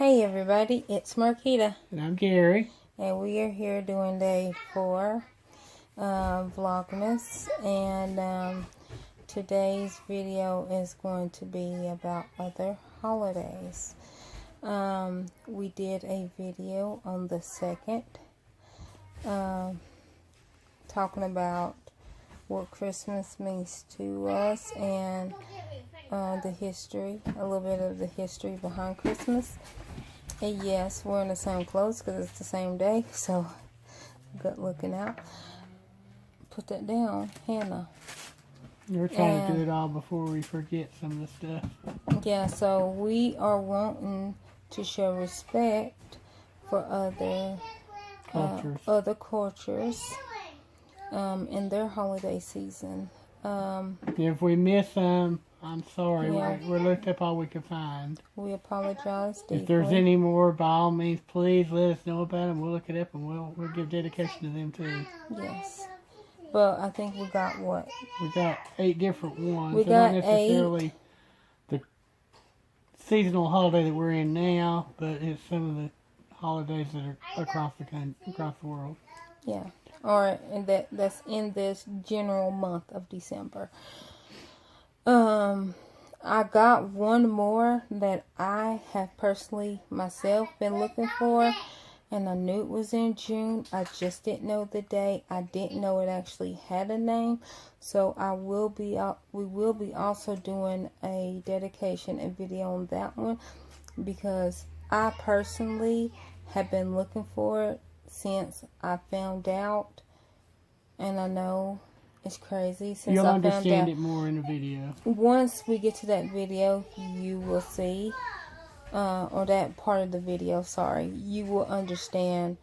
Hey everybody, it's Marquita. And I'm Gary. And we are here doing day 4 Vlogmas. And today's video is going to be about other holidays. We did a video on the 2nd talking about what Christmas means to us and the history, a little bit of the history behind Christmas. And yes, we're in the same clothes because it's the same day, so good looking out. Put that down, Hannah. We're trying to do it all before we forget some of the stuff. Yeah, so we are wanting to show respect for other cultures in their holiday season. If we miss some, I'm sorry. Yeah. We looked up all we could find. We apologize deeply. If there's any more, by all means, please let us know about them. We'll look it up and we'll give dedication to them too. Yes. But I think we got what? We got 8 different ones. We got not necessarily 8. The seasonal holiday that we're in now, but it's some of the holidays that are across the world. Yeah. Or that's in this general month of December. I got one more that I have personally myself been looking for, and I knew it was in June. I just didn't know the day. I didn't know it actually had a name. So we will be also doing a dedication and video on that one, because I personally have been looking for it since I found out, and I know it's crazy since You'll I found out. understand it more in the video. Once we get to that video, you will see, or that part of the video, sorry, you will understand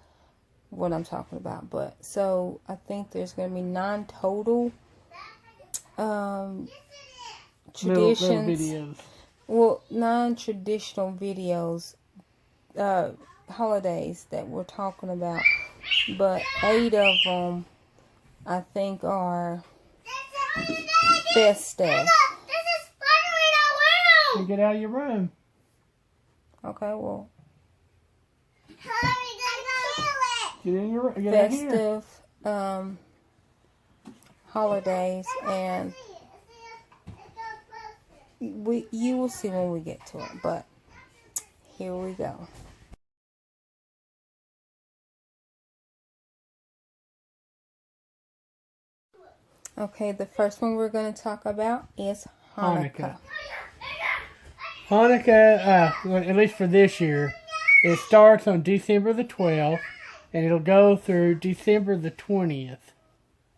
what I'm talking about. But so I think there's going to be 9 total traditions. Little videos. Well, 9 traditional videos, holidays that we're talking about, but 8 of them I think are festive. You get out of your room. Okay, well, get in your room. festive holidays, and you will see when we get to it. But here we go. Okay, the first one we're going to talk about is Hanukkah. Hanukkah, at least for this year, it starts on December the 12th, and it'll go through December the 20th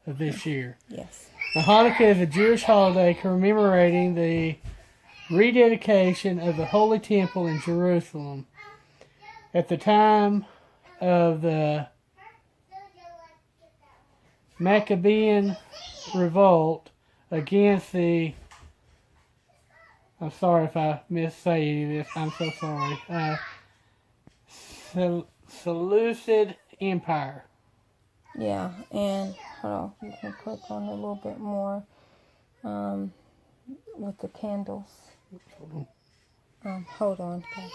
of this year. Yes. Now, Hanukkah is a Jewish holiday commemorating the rededication of the Holy Temple in Jerusalem at the time of the Maccabean revolt against the, I'm sorry if I missay any of this, I'm so sorry, Seleucid Empire. Yeah, and hold on, you can click on it a little bit more with the candles. Hold on, guys.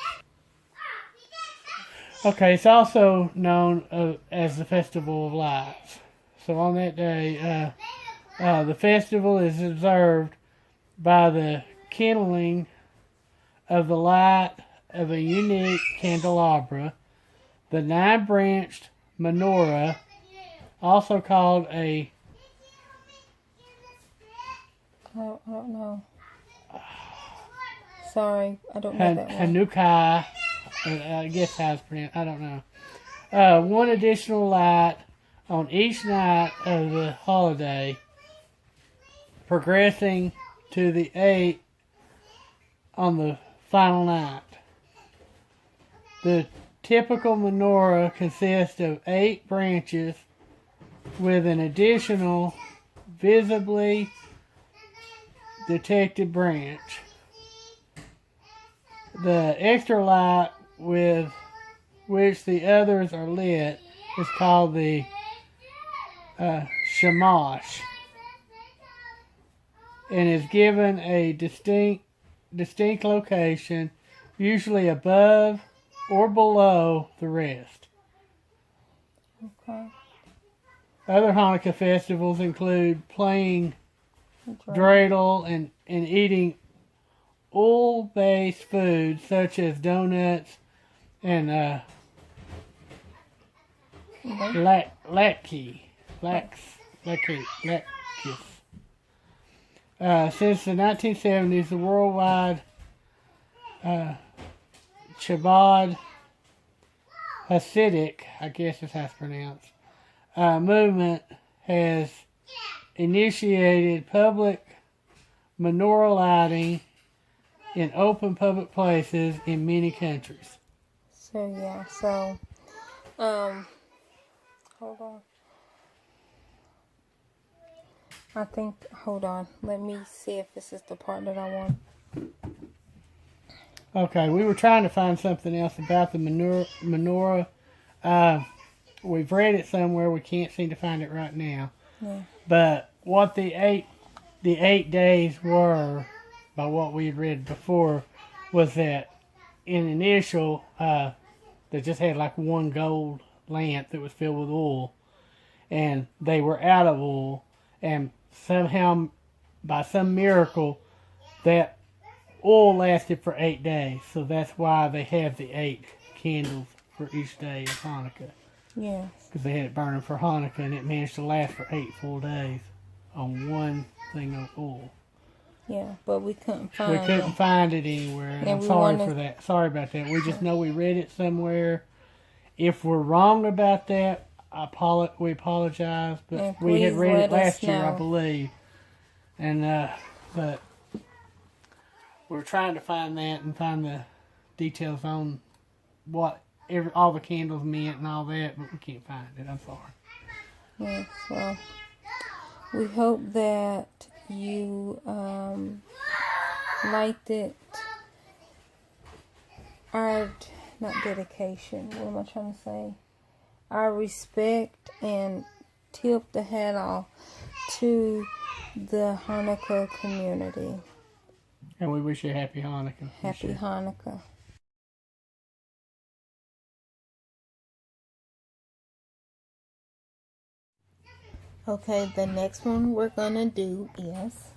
Okay, it's also known as the Festival of Lights. So on that day, the festival is observed by the kindling of the light of a unique candelabra, the 9-branched menorah, also called a... I don't know. Sorry, I don't know that one. Hanukkah, I guess how it's pronounced, I don't know. One additional light on each night of the holiday, progressing to the 8th on the final night. The typical menorah consists of 8 branches with an additional visibly detected branch. The extra light with which the others are lit is called the shamash, and is given a distinct location, usually above or below the rest. Okay. Other Hanukkah festivals include playing dreidel and eating oil-based foods such as donuts and latkes. Since the 1970s, the worldwide Chabad Hasidic, I guess is how it's pronounced, movement has initiated public menorah lighting in open public places in many countries. So yeah, hold on. Hold on. Let me see if this is the part that I want. Okay, we were trying to find something else about the menorah. We've read it somewhere. We can't seem to find it right now. Yeah. But what the eight days were, by what we had read before, was that in initial, they just had like one gold lamp that was filled with oil, and they were out of oil, and somehow, by some miracle, that oil lasted for 8 days. So that's why they have the 8 candles for each day of Hanukkah. Yes. Because they had it burning for Hanukkah, and it managed to last for 8 full days on one thing of oil. Yeah, but we couldn't find it. We couldn't find it anywhere, and I'm sorry for that. Sorry about that. We just know we read it somewhere. If we're wrong about that, we apologize, but we had read it last year, I believe. And but we're trying to find that and find the details on what all the candles meant and all that, but we can't find it. I'm sorry. Yes, well, we hope that you liked it. Our, not dedication, what am I trying to say? Our respect and tip the hat off to the Hanukkah community. And we wish you a happy Hanukkah. Happy Hanukkah. Okay, the next one we're gonna do is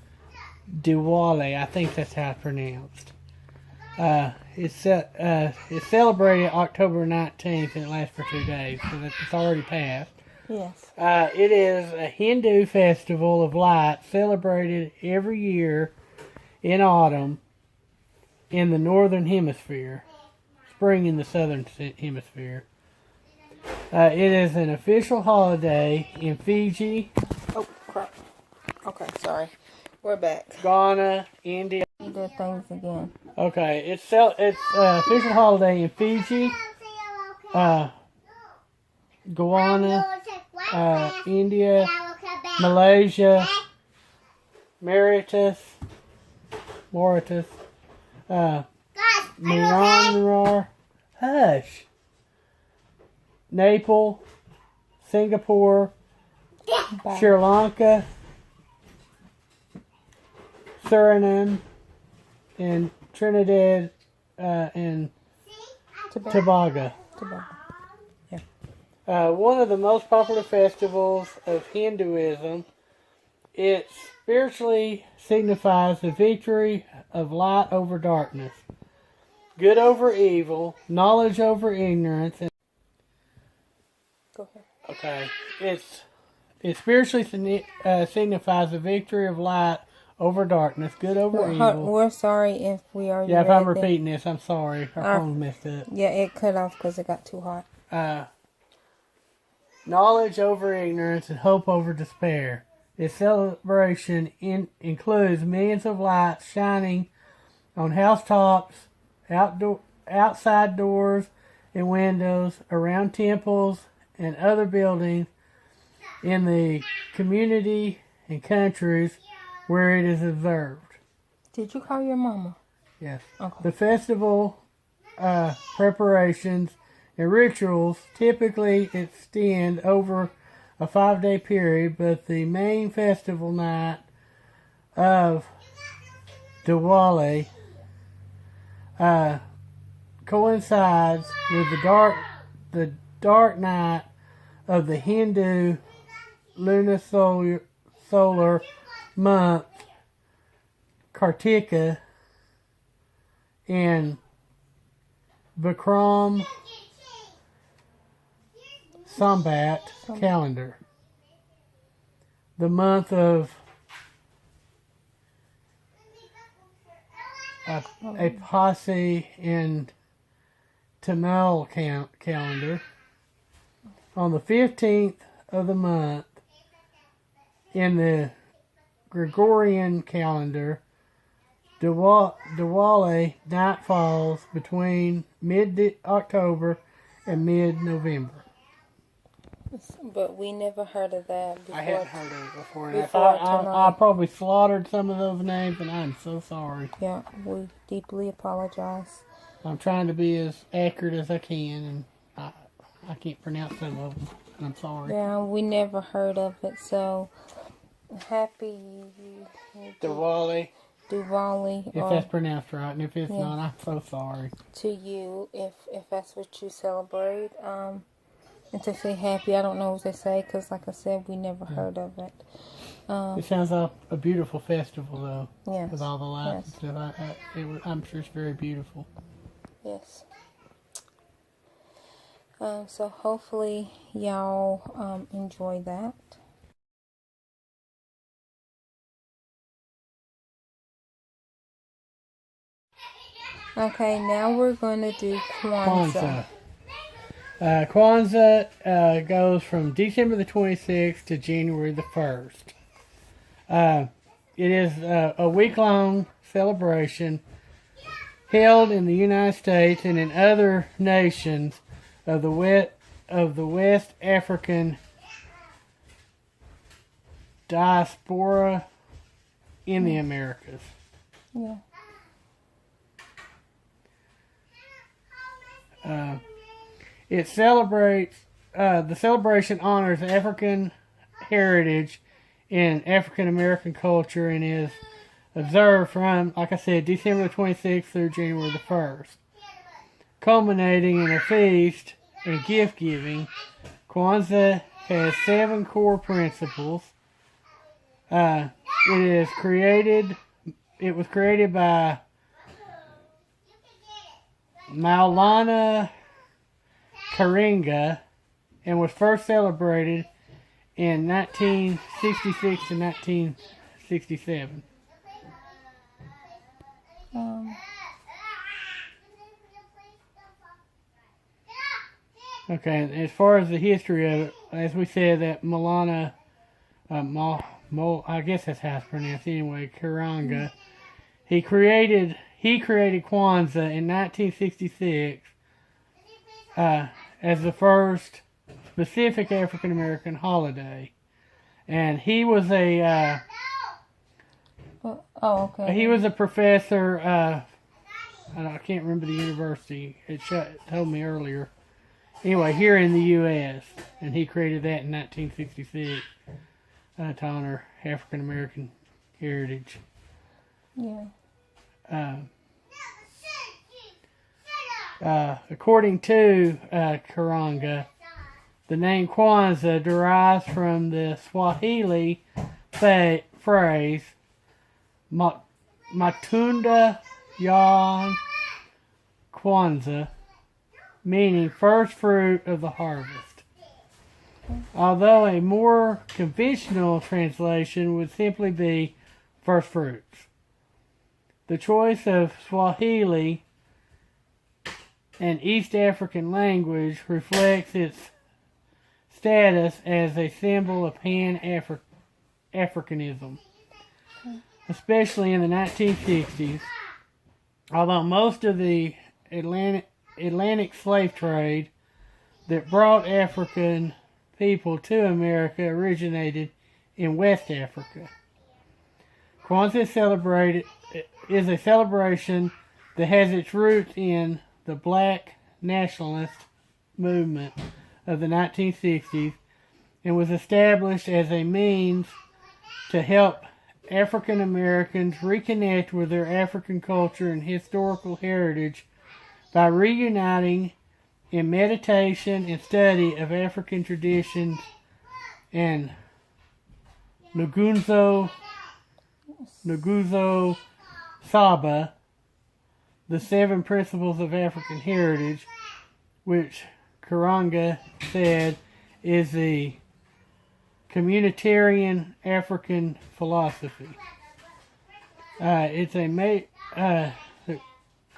Diwali. I think that's how it's pronounced. It's celebrated October 19th, and it lasts for 2 days, so it's already passed. yes. It is a Hindu festival of light celebrated every year in autumn in the northern hemisphere, spring in the southern hemisphere. It is an official holiday in Fiji. Oh crap. Okay, sorry. We're back. Ghana, India. You did things again. Okay, it's official holiday in Fiji, Guyana, India, Malaysia, Mauritius, Myanmar, Nepal, Singapore, Sri Lanka, Suriname, and Trinidad and Tobago. Yeah. One of the most popular festivals of Hinduism, it spiritually signifies the victory of light over darkness, good over evil, knowledge over ignorance. Go ahead. Okay, it spiritually signifies the victory of light over darkness, good over evil. We're sorry if we are. Yeah, if I'm repeating this, I'm sorry. Our phone messed up. Yeah, it cut off because it got too hot. Knowledge over ignorance and hope over despair. Its celebration includes millions of lights shining on housetops, outside doors and windows, around temples and other buildings in the community and countries where it is observed. Did you call your mama? Yes. Okay. The festival preparations and rituals typically extend over a 5-day period, but the main festival night of Diwali coincides with the dark night of the Hindu lunisolar month Kartika and Vikram Sambat calendar. The month of Apasi and Tamil calendar. On the 15th of the month in the Gregorian calendar, Diwali night falls between mid-October and mid-November. But we never heard of that before. I hadn't heard of it before. And Before I probably slaughtered some of those names, and I'm so sorry. Yeah, we deeply apologize. I'm trying to be as accurate as I can, and I can't pronounce some of them, and I'm sorry. Yeah, we never heard of it, so happy Diwali, Diwali if that's pronounced right, and if it's Yeah. not, I'm so sorry. to you if that's what you celebrate. And to say happy, I don't know what they say, because like I said, we never heard of it. It sounds like a beautiful festival, though, Yes. with all the lights and stuff. I'm sure it's very beautiful. Yes. So hopefully y'all enjoy that. Okay, now we're going to do Kwanzaa. Kwanzaa goes from December the 26th to January the 1st. It is a week-long celebration held in the United States and in other nations of the West African diaspora in the Americas. Yeah. It celebrates, the celebration honors African heritage in African American culture and is observed from, like I said, December the 26th through January the 1st. Culminating in a feast and gift giving, Kwanzaa has 7 core principles. It was created by Maulana Karenga and was first celebrated in 1966 to 1967. Okay, as far as the history of it, as we said, that Maulana, I guess that's how it's pronounced anyway, Karanga, he created Kwanzaa in 1966 as the first specific African American holiday, and he was a he was a professor. I can't remember the university. It told me earlier. Anyway, here in the U.S., and he created that in 1966 to honor African American heritage. Yeah. According to Karanga, the name Kwanzaa derives from the Swahili phrase Matunda ya Kwanzaa, meaning first fruit of the harvest. Although a more conventional translation would simply be first fruits. The choice of Swahili, an East African language, reflects its status as a symbol of Pan-Africanism, especially in the 1960s. Although most of the Atlantic slave trade that brought African people to America originated in West Africa. Kwanzaa is a celebration that has its roots in the Black nationalist movement of the 1960s and was established as a means to help African Americans reconnect with their African culture and historical heritage by reuniting in meditation and study of African traditions and Nguzo Saba, the 7 principles of African heritage, which Karanga said is the communitarian African philosophy.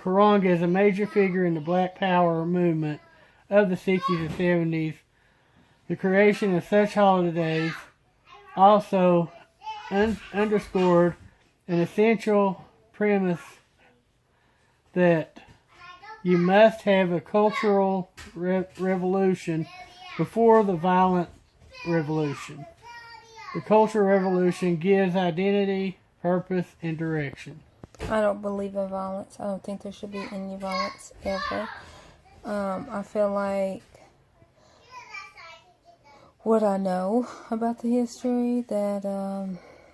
Karanga is a major figure in the Black Power movement of the 60s and 70s. The creation of such holidays also underscored an essential premise that you must have a cultural revolution before the violent revolution. The cultural revolution gives identity, purpose, and direction. I don't believe in violence. I don't think there should be any violence ever. I feel like what I know about the history, that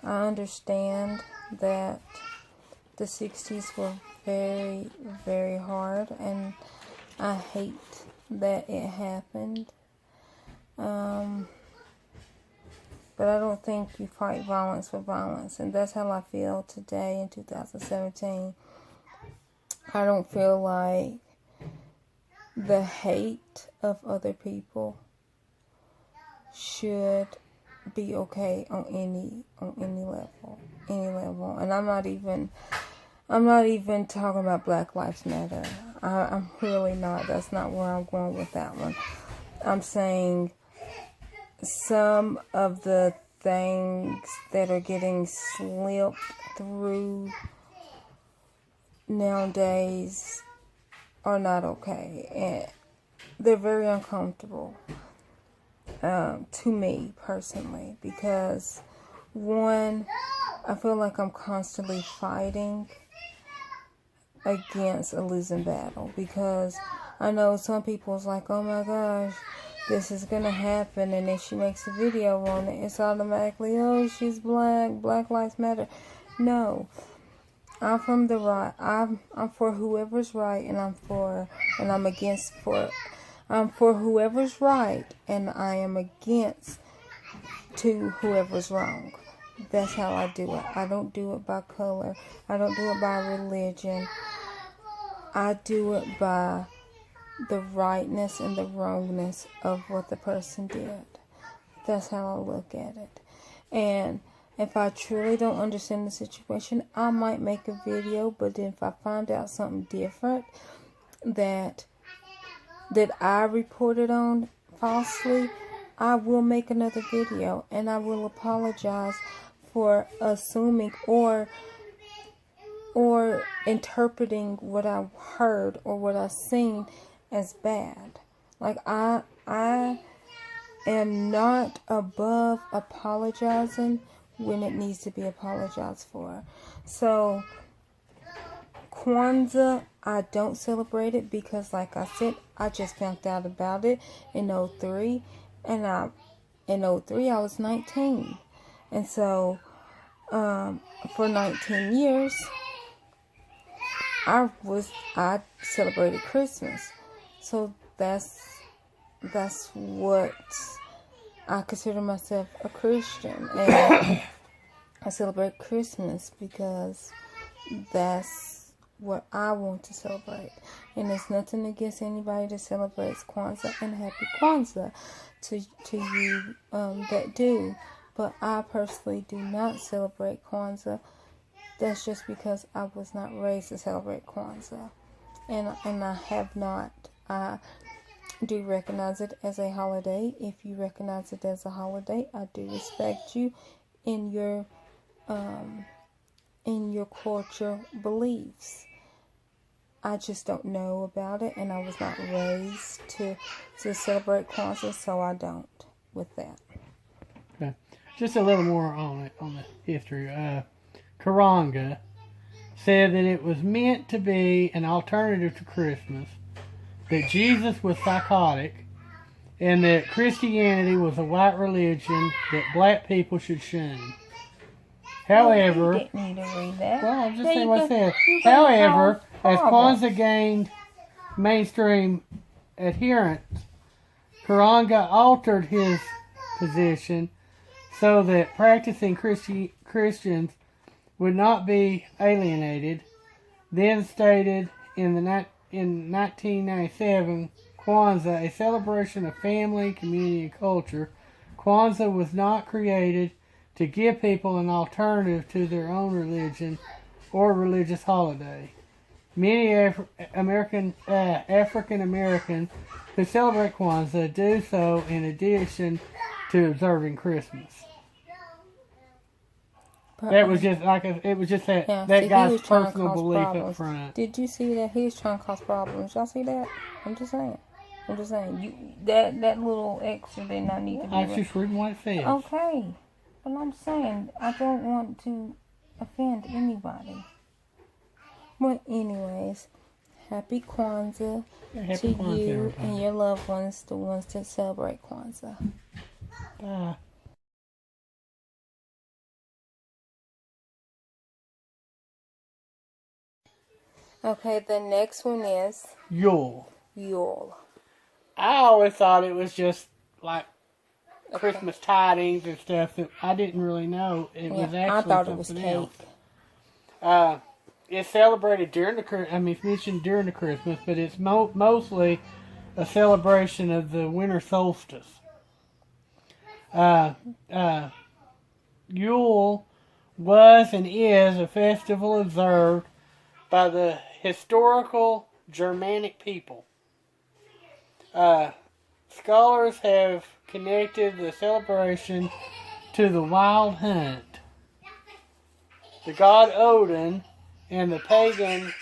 I understand that the 60s were very, very hard, and I hate that it happened. But I don't think you fight violence for violence, and that's how I feel today in 2017. I don't feel like the hate of other people should be okay on any level. And I'm not even talking about Black Lives Matter. I'm really not. That's not where I'm going with that one. I'm saying some of the things that are getting slipped through nowadays are not okay, and they're very uncomfortable to me personally, because one, I feel like I'm constantly fighting against a losing battle, because I know some people's like, oh my gosh, this is gonna happen, and if she makes a video on it, it's automatically, oh, she's black, Black Lives Matter. No, I'm from the right. I'm for whoever's right, and I'm for whoever's right, and I am against to whoever's wrong. That's how I do it. I don't do it by color. I don't do it by religion. I do it by the rightness and the wrongness of what the person did. That's how I look at it. And if I truly don't understand the situation, I might make a video, but then if I find out something different that I reported on falsely, I will make another video, and I will apologize for assuming or interpreting what I heard or what I seen as bad. Like, I am not above apologizing when it needs to be apologized for. So Kwanzaa, I don't celebrate it because, like I said, I just found out about it in 2003, and in 2003 I was 19, and so for 19 years I celebrated Christmas. So that's what I consider myself a Christian, and I celebrate Christmas because that's what I want to celebrate. And there's nothing against anybody that celebrates Kwanzaa, and happy Kwanzaa to you that do. But I personally do not celebrate Kwanzaa. That's just because I was not raised to celebrate Kwanzaa, and I have not. I do recognize it as a holiday. If you recognize it as a holiday, I do respect you in your culture beliefs. I just don't know about it, and I was not raised to celebrate Kwanzaa, so I don't with that. Okay. Just a little more on the history. Karanga said that it was meant to be an alternative to Christmas, that Jesus was psychotic, and that Christianity was a white religion that black people should shun. However, you didn't need to read that. Well, I'm just saying what it said. However, as Kwanzaa gained mainstream adherents, Karanka altered his position so that practicing Christians would not be alienated. Then stated in 1997, Kwanzaa, a celebration of family, community, and culture. Kwanzaa was not created to give people an alternative to their own religion or religious holiday. Many African Americans who celebrate Kwanzaa do so in addition to observing Christmas. That was just that guy's personal belief up front. Did you see that he was trying to cause problems? Y'all see that? I'm just saying. That little extra did not need to be. I was just reading what it says. Okay, but I'm saying I don't want to offend anybody. But anyways, happy Kwanzaa to you and your loved ones, the ones that celebrate Kwanzaa. Okay, the next one is Yule. I always thought it was just like Christmas tidings and stuff that I didn't really know. It was actually I thought it was something cake. else. It's celebrated during it's mentioned during the Christmas, but it's mostly a celebration of the winter solstice. Yule was and is a festival observed by the historical Germanic people. Scholars have connected the celebration to the wild hunt, the god Odin, and the pagan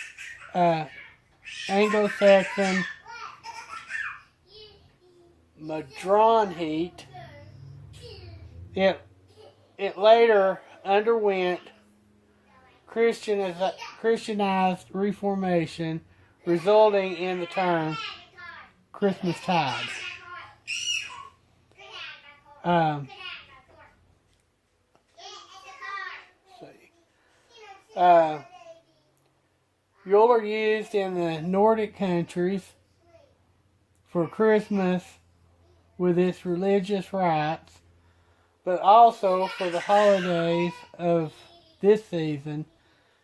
Anglo-Saxon Madronheat. It later underwent Christianized reformation, resulting in the term Christmastide. Yule are used in the Nordic countries for Christmas with its religious rites, but also for the holidays of this season.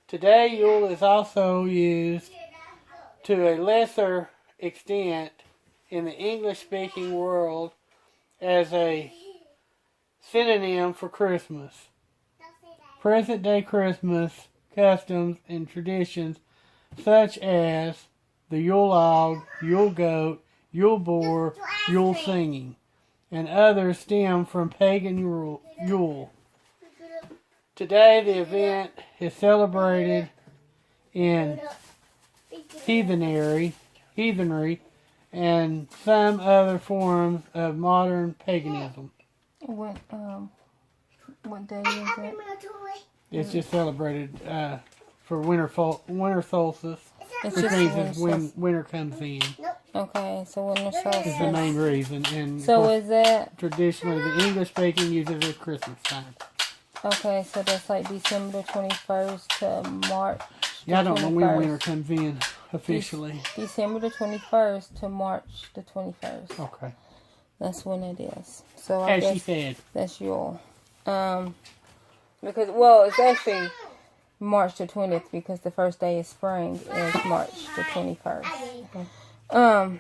Today, Yule is also used to a lesser extent in the English-speaking world as a synonym for Christmas. Present-day Christmas customs and traditions such as the Yule log, Yule goat, Yule boar, Yule singing, and others stem from pagan Yule. Today, the event is celebrated in heathenry, and some other forms of modern paganism. What day is it? It's just celebrated for winter solstice. It's which just means winter it's when winter comes in. Okay, so winter solstice Is the main reason. And so is that traditionally the English speaking uses it at Christmas time. Okay, so that's like December 21st to March. Yeah, I don't know when winter comes in officially. December the 21st to March the 21st. Okay. That's when it is. So I as guess she said. That's Yule. Because it's actually March the 20th because the first day of spring is March the 21st.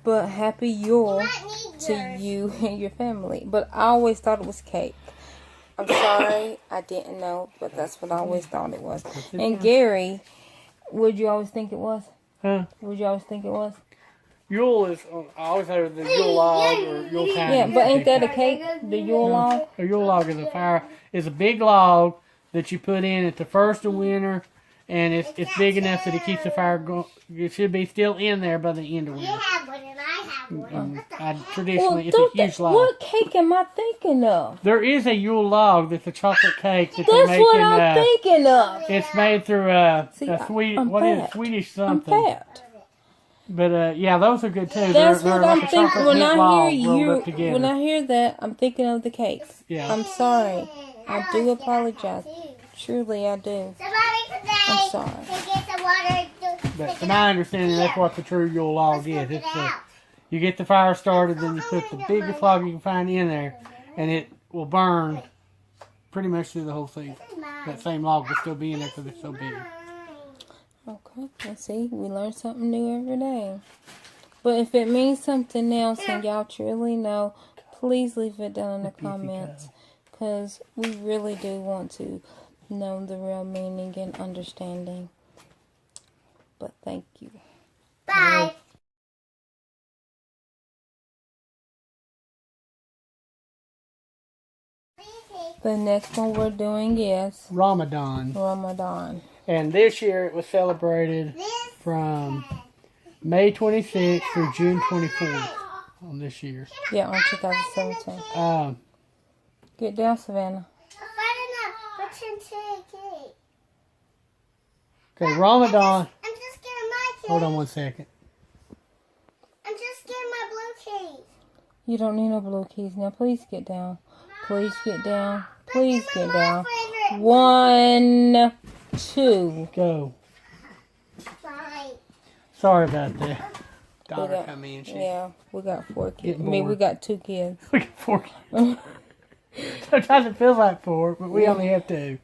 But happy Yule to you and your family. But I always thought it was cake. I'm sorry, I didn't know, but that's what I always thought it was. And Gary, would you always think it was? Huh? Would you always think it was? Yule is, I always heard the Yule log or Yule time. Yeah, but ain't that a cake? The Yule log? A Yule log is a big log that you put in at the first of winter, and it's big enough that it keeps the fire going. It should be still in there by the end of winter. Traditionally, it's a huge log. What cake am I thinking of? There is a Yule log that's a chocolate cake that That's they make what I'm thinking of. It's made through Swedish something. I'm fat. But yeah, those are good too. That's they're what I'm like thinking. When I hear when I hear that, I'm thinking of the cakes. Yeah. I'm sorry. I do apologize. Truly, I do. I'm sorry. But to my understanding, that's what the true Yule log is. It's you get the fire started, then you put the biggest log you can find in there, and it will burn pretty much through the whole season. That same log will still be in there because it's so big. Okay, let's see. We learn something new every day. But if it means something else and y'all truly know, please leave it down in the comments. Because we really do want to know the real meaning and understanding. But thank you. Bye. The next one we're doing is Ramadan. Ramadan. And this year it was celebrated from May 26th through June 24th on this year. Yeah, on 2017. Get down, Savannah. Okay, Ramadan. I'm just getting my keys. Hold on one second. I'm just getting my blue keys. You don't need no blue keys. Now, please get down. Please get down. Please get down. 1, 2. Go. Bye. Sorry about that. Daughter come in. Yeah, we got 4 kids. I Getting mean, we bored. got 2 kids. We got 4 kids. Sometimes it feels like 4, but we only have 2.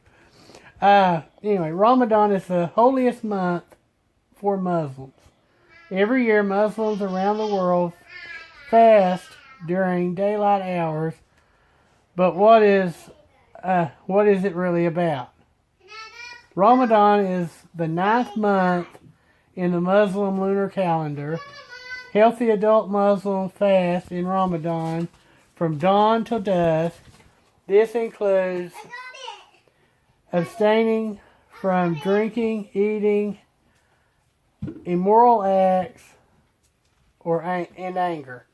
Anyway, Ramadan is the holiest month for Muslims. Every year, Muslims around the world fast during daylight hours. But what is it really about? Ramadan is the 9th month in the Muslim lunar calendar. Healthy adult Muslims fast in Ramadan from dawn till dusk. This includes abstaining from drinking, eating, immoral acts, and anger.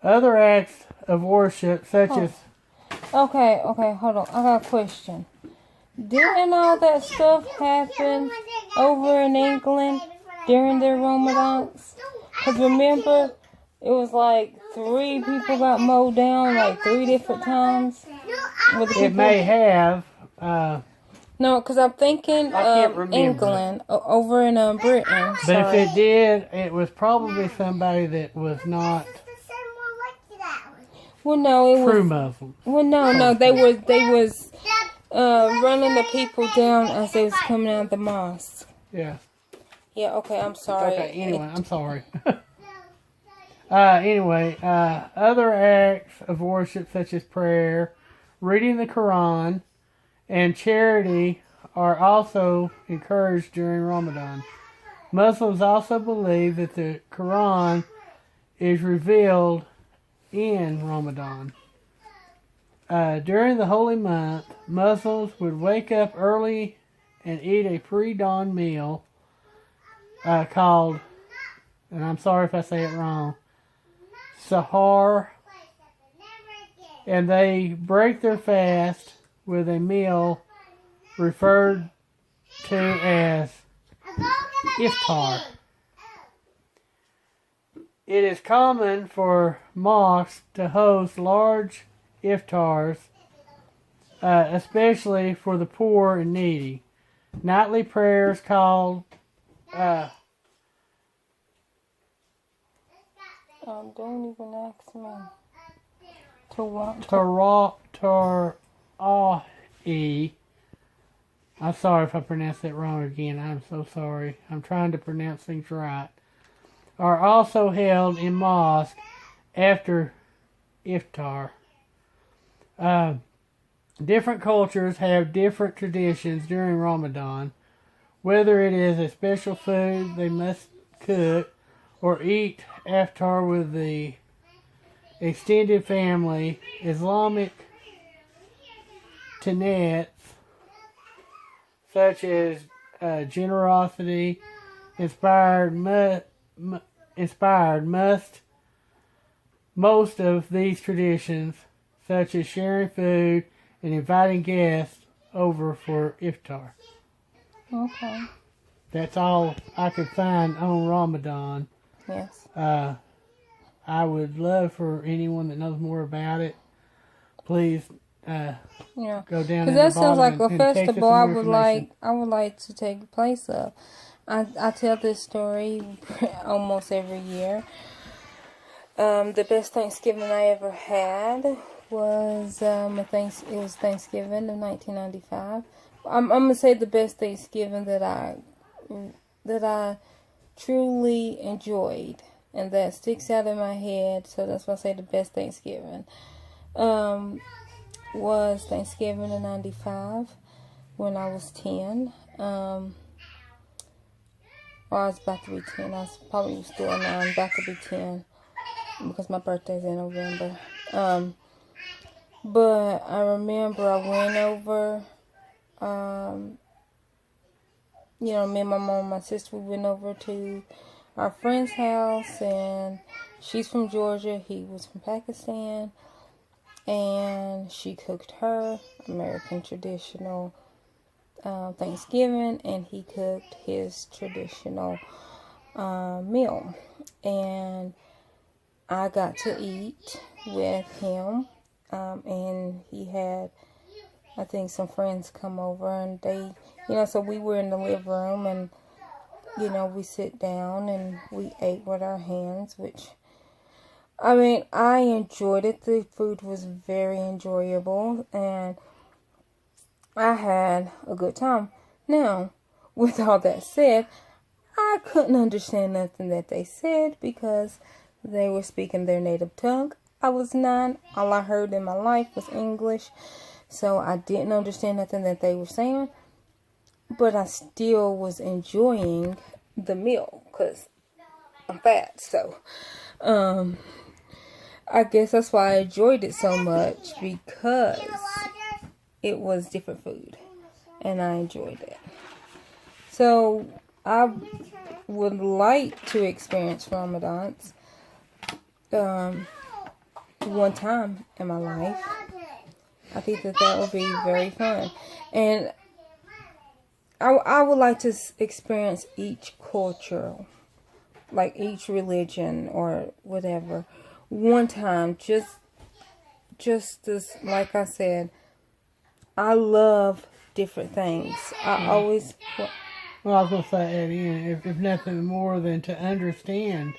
Other acts of worship, such as... Okay, hold on. I got a question. Didn't all that stuff happen over in England during their Ramadans? Because remember, it was like 3 people got mowed down like 3 different times. It may have... No, because I'm thinking can't remember. England, over in Britain. But if Sorry. it did, it was probably somebody that was not Well, no, it true was. Muslim. Well, no, they was running the people down as they was coming out of the mosque. Yeah. Yeah. Okay. I'm sorry. Okay, anyway, I'm sorry. Other acts of worship such as prayer, reading the Quran, and charity are also encouraged during Ramadan. Muslims also believe that the Quran is revealed in Ramadan. During the holy month, Muslims would wake up early and eat a pre-dawn meal called, and I'm sorry if I say it wrong, sahar, and they break their fast with a meal referred to as iftar. It is common for mosques to host large iftars, especially for the poor and needy. Nightly prayers called don't even ask me to what. Tara'i. I'm sorry if I pronounced that wrong again. I'm so sorry. I'm trying to pronounce things right. Are also held in mosque after iftar. Different cultures have different traditions during Ramadan. Whether it is a special food they must cook or eat iftar with the extended family, Islamic tenets such as generosity inspired most of these traditions, such as sharing food and inviting guests over for iftar. Okay. That's all I could find on Ramadan. Yes. I would love for anyone that knows more about it, please Yeah. go down. Because that sounds like a festival I would like to take place of. I tell this story almost every year. The best Thanksgiving I ever had was it was Thanksgiving of 1995. I'm gonna say the best Thanksgiving that I truly enjoyed, and that sticks out in my head. So that's why I say the best Thanksgiving was Thanksgiving in '95 when I was 10. Or I was about to be 10. I was probably still 9, about to be 10, because my birthday's in November. But I remember I went over, me and my mom and my sister, we went over to our friend's house, and she's from Georgia, he was from Pakistan, and she cooked her American traditional Thanksgiving, and he cooked his traditional meal, and I got to eat with him, and he had, I think, some friends come over, and they, so we were in the living room, and we sit down and we ate with our hands, which, I mean, I enjoyed it. The food was very enjoyable, and I had a good time. Now, with all that said, I couldn't understand nothing that they said because they were speaking their native tongue. I was 9. All I heard in my life was English, so I didn't understand nothing that they were saying. But I still was enjoying the meal because I'm fat. So, I guess that's why I enjoyed it so much, because it was different food, and I enjoyed it. So I would like to experience Ramadans one time in my life. I think that would be very fun, and I would like to experience each culture, like each religion or whatever, one time. Just as, like I said, I love different things. I always... Well, I was going to say at the end, if nothing more than to understand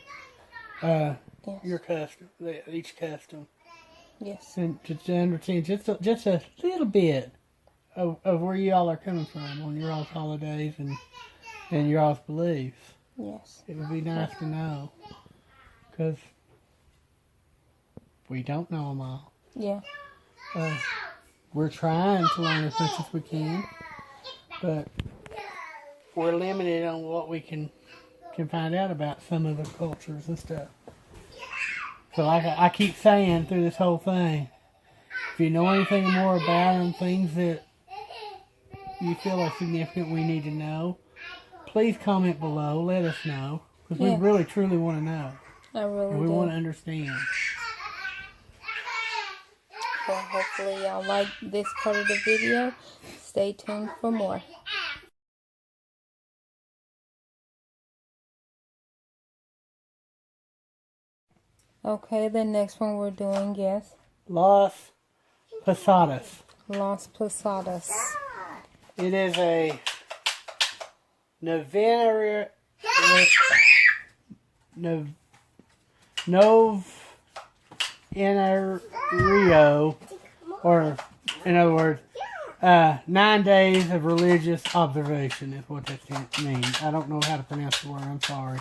Yes. your custom, each custom. Yes. And to understand just a little bit of where you all are coming from on your all's holidays and your all's beliefs. Yes. It would be nice to know, because we don't know them all. Yeah. We're trying to learn as much as we can, but we're limited on what we can find out about some of the cultures and stuff. So like I keep saying through this whole thing, if you know anything more about them, things that you feel are significant we need to know, please comment below. Let us know, because we really truly want to know. I really and we do. want to understand. Well, hopefully y'all like this part of the video. Stay tuned for more. Okay, the next one we're doing, yes, Las Posadas. Las Posadas. It is a Novenario, or in other words, 9 days of religious observation is what that means. I don't know how to pronounce the word, I'm sorry.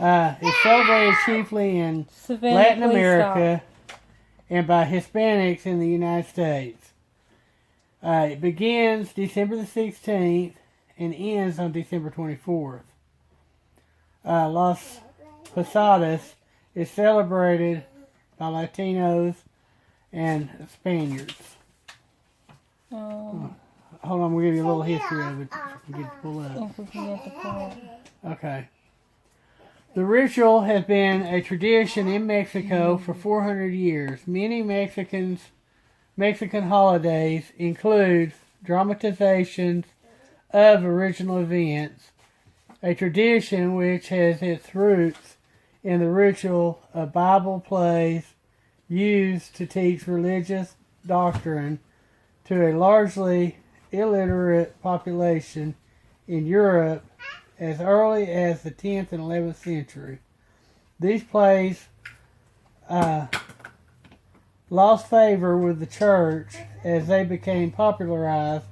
It's celebrated chiefly in Savannah, Latin America and by Hispanics in the United States. It begins December the 16th and ends on December 24th. Las Posadas is celebrated by Latinos and Spaniards. Hold on, we'll give you a little history of it if we get to pull up. Okay. The ritual has been a tradition in Mexico for 400 years. Many Mexican holidays include dramatizations of original events, a tradition which has its roots in the ritual of Bible plays used to teach religious doctrine to a largely illiterate population in Europe as early as the 10th and 11th century. These plays lost favor with the church as they became popularized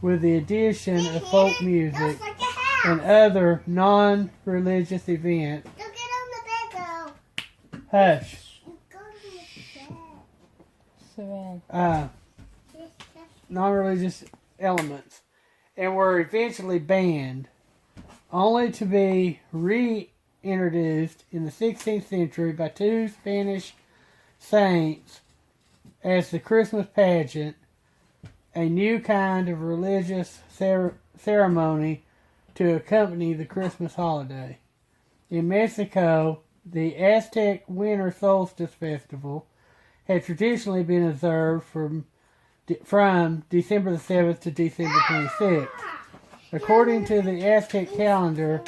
with the addition of folk music That's like a house. and other non-religious events. Don't get on the bed though. Hush. You go to the bed. Savannah. Non-religious elements, and were eventually banned, only to be reintroduced in the 16th century by two Spanish saints as the Christmas pageant, a new kind of religious ceremony to accompany the Christmas holiday. In Mexico, the Aztec Winter Solstice Festival had traditionally been observed from December the 7th to December 26th. According to the Aztec calendar,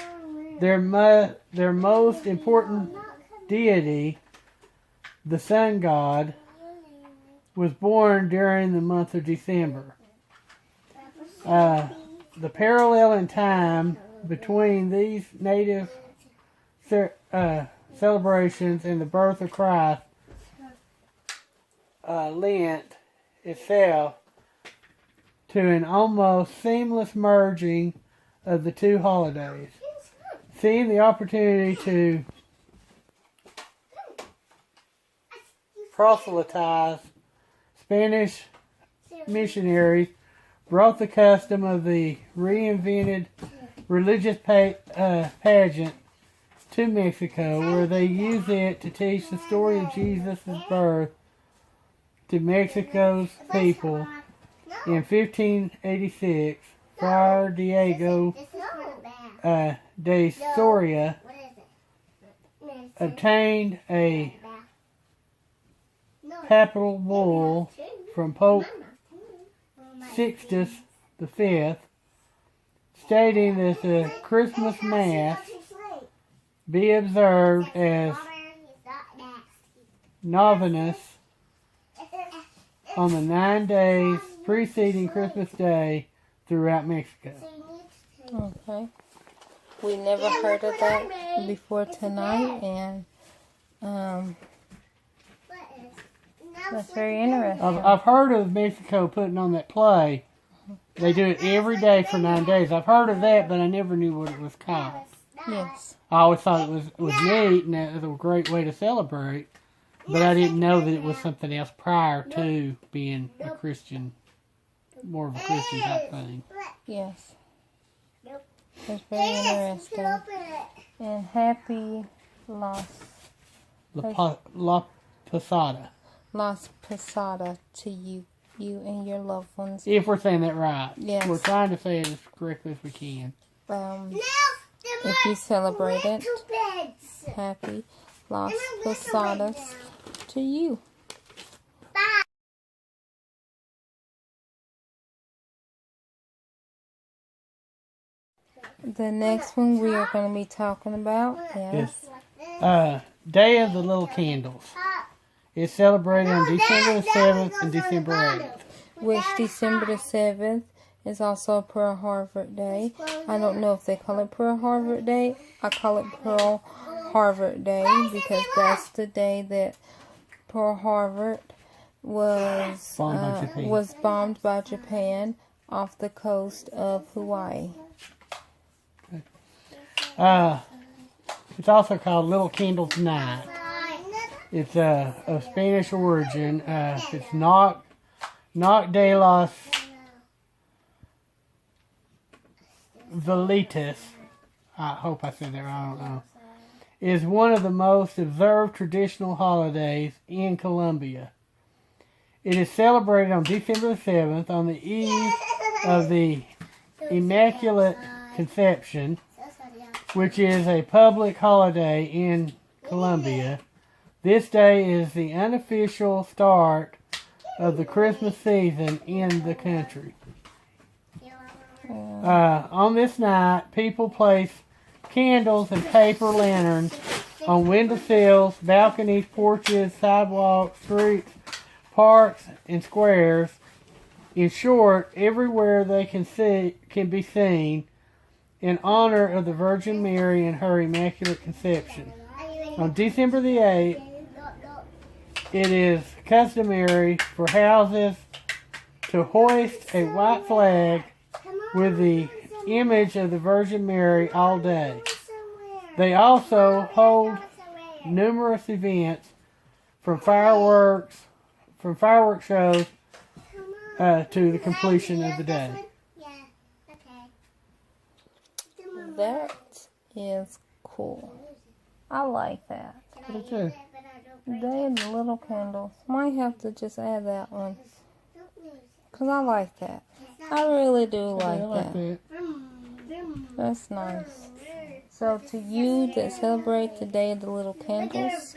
their most important deity, the sun god, was born during the month of December. The parallel in time between these native celebrations and the birth of Christ lent itself to an almost seamless merging of the two holidays. Seeing the opportunity to proselytize, Spanish missionaries brought the custom of the reinvented religious pageant to Mexico, where they used it to teach the story of Jesus' birth to Mexico's people. In 1586, Friar Diego This is not bad. de Soria What is it? obtained a No. papal bull from Pope Sixtus V, stating that the Christmas Mass be observed as novenas on the 9 days preceding Christmas Day throughout Mexico. Okay. We never heard of that before tonight, and that's very interesting. I've heard of Mexico putting on that play. They do it every day for 9 days. I've heard of that, but I never knew what it was called. Yes. I always thought it was neat and that was a great way to celebrate, but I didn't know that it was something else prior to being a Christian, more of a Christian type thing. Yes. That's very interesting. And happy La Posada. Las Posada to you and your loved ones. If we're saying that right. Yes. We're trying to say it as correctly as we can. If you celebrate it, happy Las Posadas to you. The next one we are going to be talking about is Day of the Little Candles. It's celebrated on December the 7th and December 8th. which December the 7th is also Pearl Harbor Day. I don't know if they call it Pearl Harbor Day. I call it Pearl Harbor Day because that's the day that Pearl Harbor was bombed by Japan off the coast of Hawaii. It's also called Little Candles Night. It's of Spanish origin. It's Noche de los Velitas. I hope I said that right. I don't know. Is one of the most observed traditional holidays in Colombia. It is celebrated on December the 7th on the eve of the Immaculate Conception, which is a public holiday in Colombia. This day is the unofficial start of the Christmas season in the country. On this night, people place candles and paper lanterns on windowsills, balconies, porches, sidewalks, streets, parks, and squares. In short, everywhere they can be seen in honor of the Virgin Mary and her Immaculate Conception. On December the 8th, it is customary for houses to hoist a white flag with the image of the Virgin Mary all day. They also hold numerous events from fireworks shows to the completion of the day. That is cool. I like that. I do too. Day of the Little Candles. Might have to just add that one. Because I like that. I really do I like that. That's nice. So to you that celebrate the Day of the Little Candles,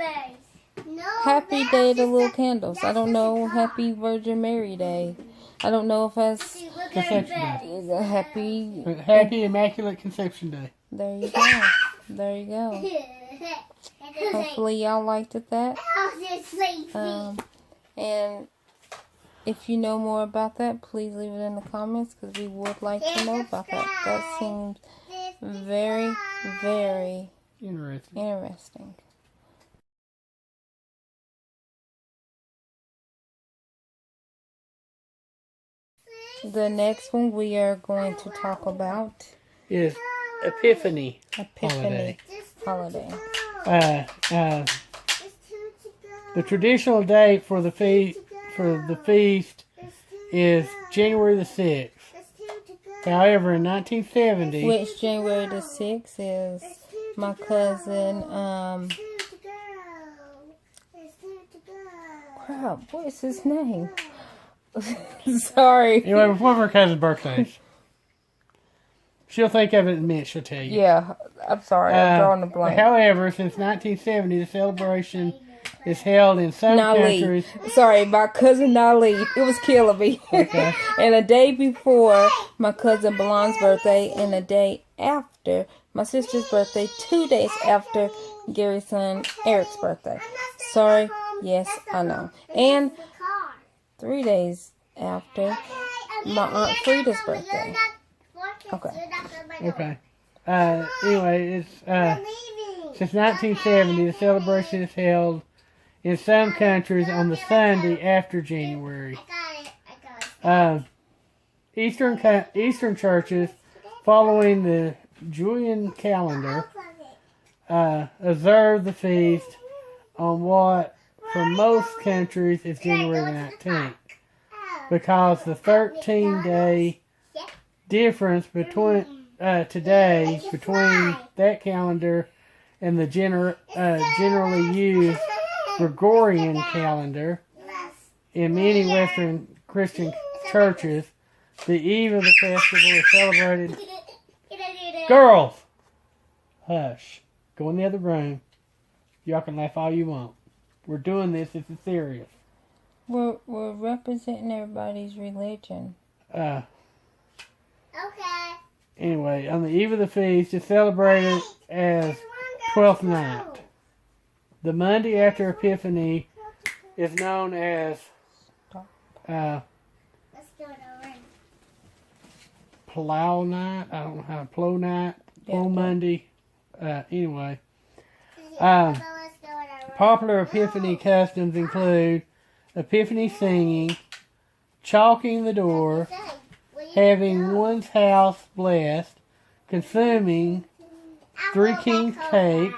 happy Day of the Little Candles. I don't know, happy Virgin Mary Day. I don't know if that's Conception Day. is a happy. Happy Immaculate Conception Day. There you go. There you go. Hopefully y'all liked it that. And if you know more about that, please leave it in the comments because we would like to know about that. That seems very, very interesting. The next one we are going to talk about Is Epiphany holiday. holiday. The traditional date for the feast is January the 6th. However, in 1970, Which January the 6th is my cousin, crap, what is his name? Sorry. anyway, it was one of her cousin's birthdays. She'll think of it in a minute, she'll tell you. Yeah, I'm sorry, I'm drawing a blank. However, since 1970, the celebration is held in some countries. Sorry, my cousin Nali. It was killing me. Okay. And a day before my cousin Belon's birthday, and a day after my sister's birthday, 2 days after Gary's son Eric's birthday. Sorry, yes, I know. And 3 days after my Aunt Frida's birthday. Okay. Anyway, it's since 1970, the celebration is held in some countries on the Sunday after January. Eastern churches, following the Julian calendar, observe the feast on what, for most countries, is January the 19th, because the 13-day difference between that calendar and the generally used Gregorian calendar in many Western Christian churches. The eve of the festival is celebrated. Girls, hush. Go in the other room. Y'all can laugh all you want. We're doing this. This is serious. We're representing everybody's religion. Anyway, on the eve of the feast, it's celebrated as 12th night. The Monday after Epiphany is known as Plow Night. I don't know how to Plow Night. Plow Monday. Anyway. Popular Epiphany customs include Epiphany singing, chalking the door, having one's house blessed, consuming Three Kings cake,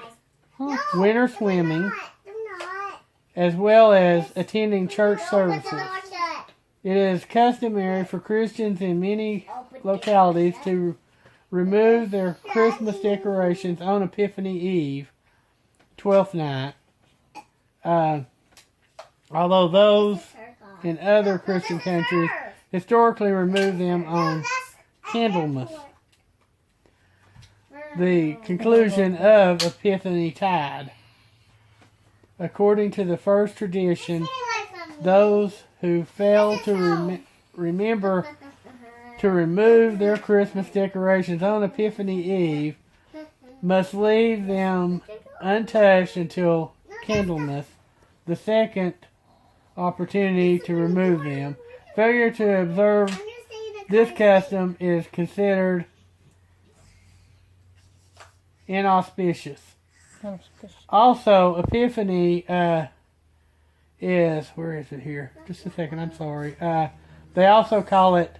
winter swimming, as well as attending church services. It is customary for Christians in many localities to remove their Christmas decorations on Epiphany Eve, 12th night. Although those in other Christian countries historically remove them on Candlemas. The conclusion of Epiphany Tide. According to the first tradition, those who fail to remember to remove their Christmas decorations on Epiphany Eve must leave them untouched until Candlemas, the second opportunity to remove them. Failure to observe this custom is considered inauspicious. Also, Epiphany is, where is it here? Just a second, I'm sorry. They also call it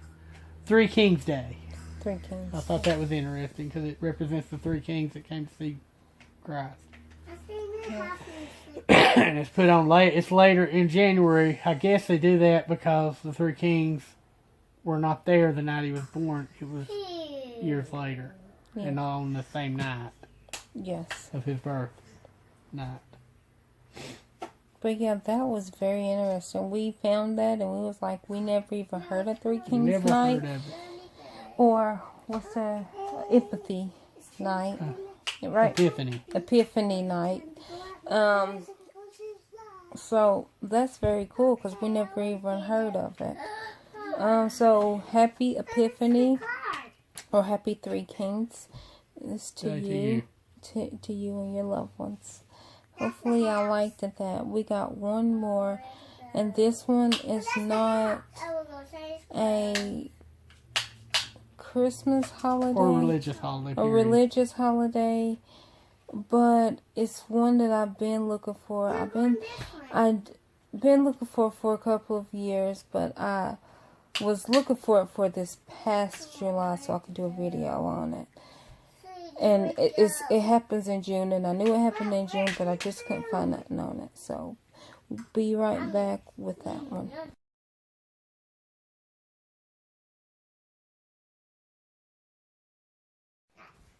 Three Kings Day. Three Kings. I thought that was interesting because it represents the three kings that came to see Christ. And it's put on late. It's later in January. I guess they do that because the three kings were not there the night he was born. It was years later, and not on the same night. Yes. Of his birth night. But yeah, that was very interesting. We found that and we was like, we never even heard of Three Kings Never Night. heard of it. Or what's the Empathy Night? Right? Epiphany Night. So that's very cool because we never even heard of it. So happy Epiphany or happy Three Kings is to you. To you and your loved ones. Hopefully I liked that. We got one more, and this one is not a Christmas holiday or religious holiday. A religious holiday, but it's one that I've been looking for. I've been looking for a couple of years, but I was looking for it for this past July so I could do a video on it. And it happens in June, and I knew it happened in June, but I just couldn't find nothing on it. So, be right back with that one.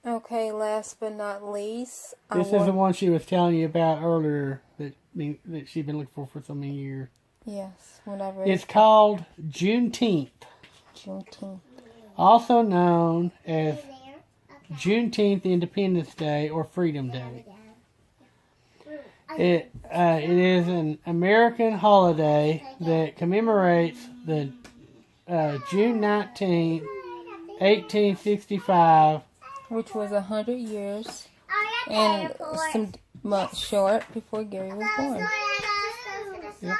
Okay, last but not least, this is the one she was telling you about earlier that she'd been looking for so many years. Yes, whenever it's called Juneteenth. Juneteenth, also known as Juneteenth Independence Day or Freedom Day. It is an American holiday that commemorates the June 19th, 1865, which was 100 years and some months short before Gary was born. Yep.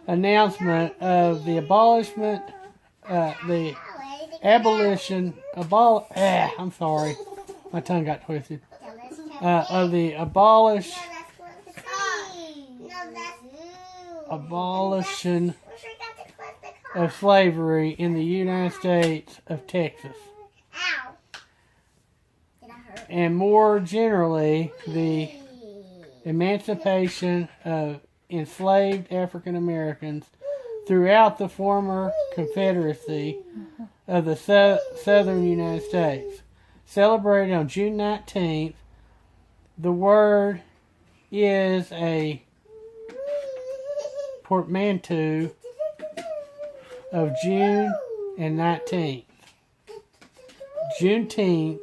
Announcement of the abolishment, I'm sorry, my tongue got twisted. Of the abolition of slavery in the United States of Texas. And more generally, the emancipation of enslaved African Americans throughout the former Confederacy of the southern United States. Celebrated on June 19th, the word is a portmanteau of June and 19th. Juneteenth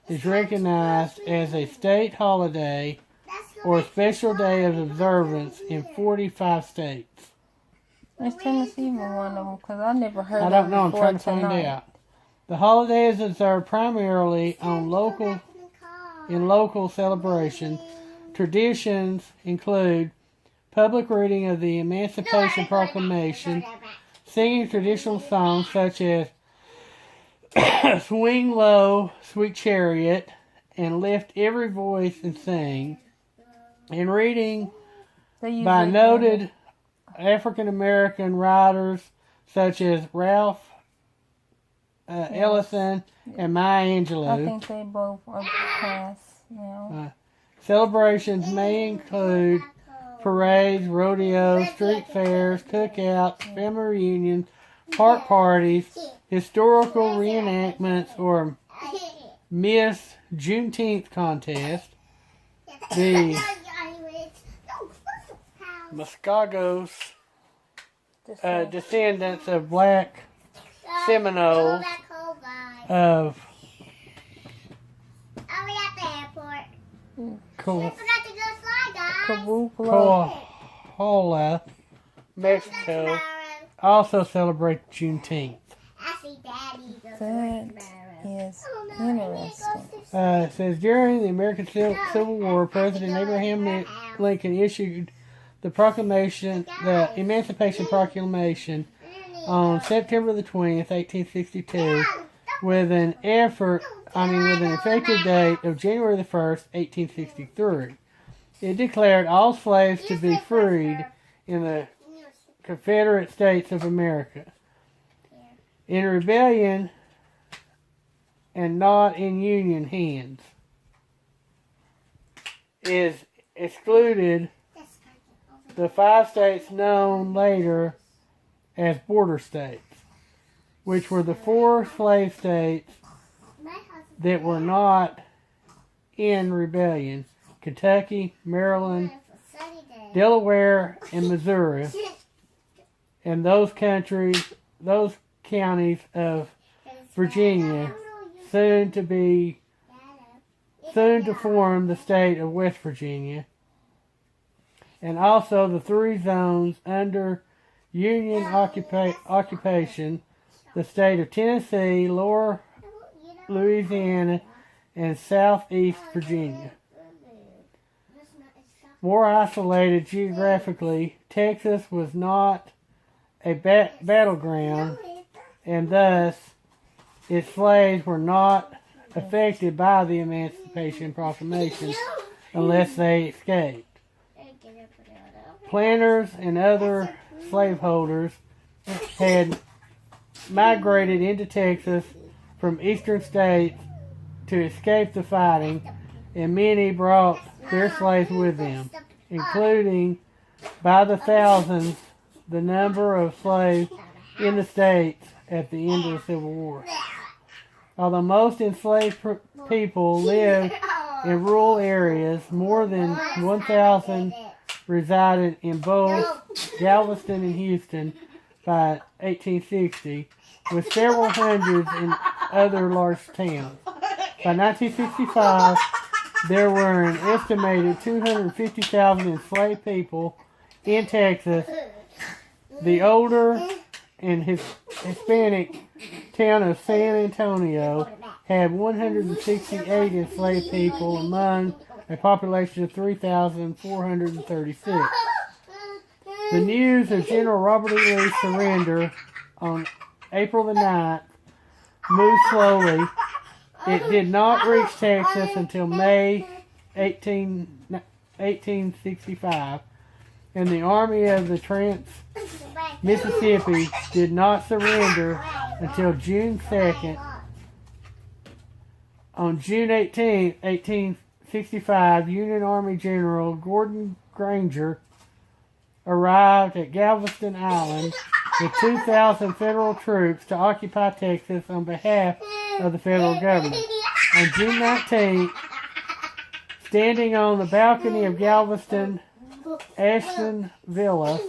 is recognized as a state holiday or a special day of observance in 45 states. Is Tennessee even one of them? Because I never heard of it. I don't know. I'm trying to find out. The holiday is observed primarily on local celebration. Traditions include public reading of the Emancipation Proclamation, singing traditional songs such as Swing Low, Sweet Chariot, and Lift Every Voice and Sing, and reading by noted African American writers such as Ralph Ellison and Maya Angelou. I think they both are past now. Celebrations may include parades, rodeos, street fairs, cookouts, family reunions, park parties, historical reenactments, or Miss Juneteenth contest. The Muskogos, descendants of black Seminoles of Coahuila, Mexico, also celebrate Juneteenth. That is interesting. It says, during the American Civil War, President Abraham Lincoln issued the Emancipation Proclamation on September the 20th, 1862, with an effective date of January the 1st, 1863. It declared all slaves to be freed in the Confederate States of America, in rebellion and not in Union hands. Is excluded the 5 states known later as border states, which were the 4 slave states that were not in rebellion: Kentucky, Maryland, Delaware, and Missouri, and those counties of Virginia, soon to form the state of West Virginia, and also the 3 zones under Union occupation: the state of Tennessee, Lower Louisiana, and Southeast Virginia. More isolated geographically, Texas was not a battleground, and thus its slaves were not affected by the Emancipation Proclamation unless they escaped. Planters and other slaveholders had migrated into Texas from eastern states to escape the fighting, and many brought their slaves with them, including by the thousands the number of slaves in the states at the end of the Civil War. Although most enslaved people lived in rural areas, more than 1,000 resided in both Galveston and Houston by 1860, with several hundreds in other large towns. By 1965, there were an estimated 250,000 enslaved people in Texas. The older and Hispanic town of San Antonio had 168 enslaved people among a population of 3,436. The news of General Robert E. Lee's surrender on April the 9th moved slowly. It did not reach Texas until May 1865, and the Army of the Trans-Mississippi did not surrender until June 2nd. On June 18, 1865, Union Army General Gordon Granger arrived at Galveston Island with 2,000 federal troops to occupy Texas on behalf of the federal government. On June 19th, standing on the balcony of Galveston Ashton Villa,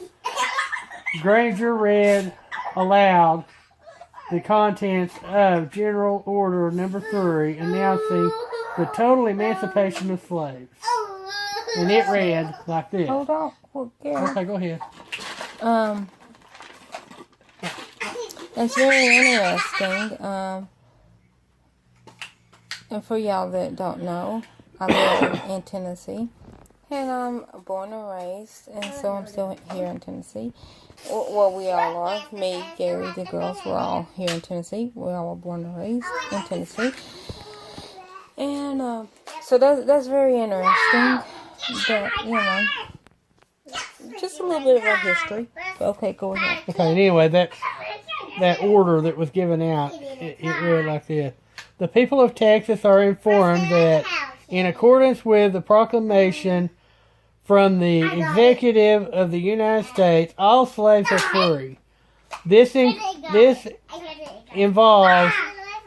Granger read aloud the contents of General Order No. 3 announcing the total emancipation of slaves. And it read like this. Hold on. Well, Gary. Okay, go ahead. It's very interesting. And for y'all that don't know, I live in Tennessee. And I'm born and raised, and so I'm still here in Tennessee. Well, we all are. Me, Gary, the girls, we're all here in Tennessee. We all were born and raised in Tennessee. And so that's very interesting. But, just a little bit of our history. Okay, go ahead. Okay, anyway, that order that was given out, it read like this. The people of Texas are informed that in accordance with the proclamation from the Executive of the United States, all slaves are free. This involves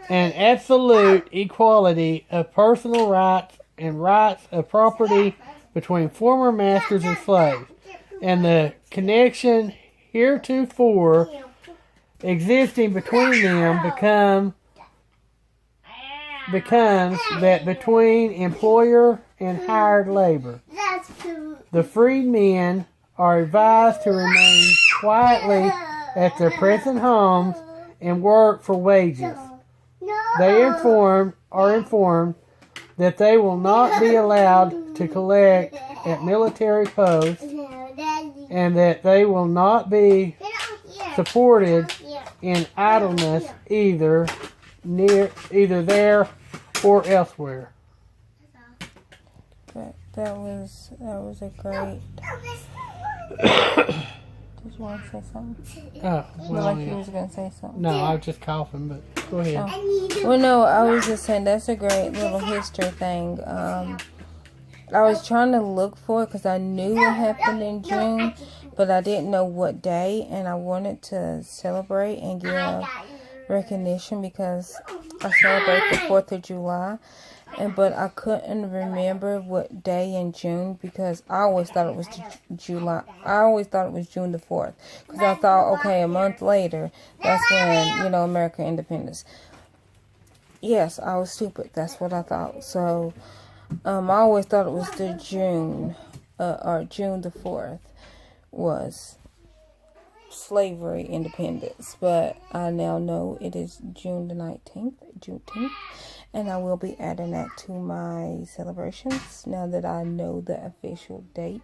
an absolute equality of personal rights and rights of property between former masters and slaves, and the connection heretofore existing between them becomes that between employer and hired labor. The freed men are advised to remain quietly at their present homes and work for wages. They are informed that they will not be allowed to collect at military posts and that they will not be supported in idleness either, near either there or elsewhere. But that was a great. Did you want to say something? Oh, well, Like you yeah. was gonna say something. No, I was just coughing, but go ahead. Well, no, I was just saying that's a great little history thing. I was trying to look for it because I knew it happened in June, but I didn't know what day, and I wanted to celebrate and give recognition because I celebrate the 4th of July. But I couldn't remember what day in June because I always thought it was July. I always thought it was June the 4th because I thought, okay, a month later, that's when, American independence. Yes, I was stupid. That's what I thought. So, I always thought it was the June, or June the 4th was slavery independence. But I now know it is June the 19th, Juneteenth. And I will be adding that to my celebrations now that I know the official date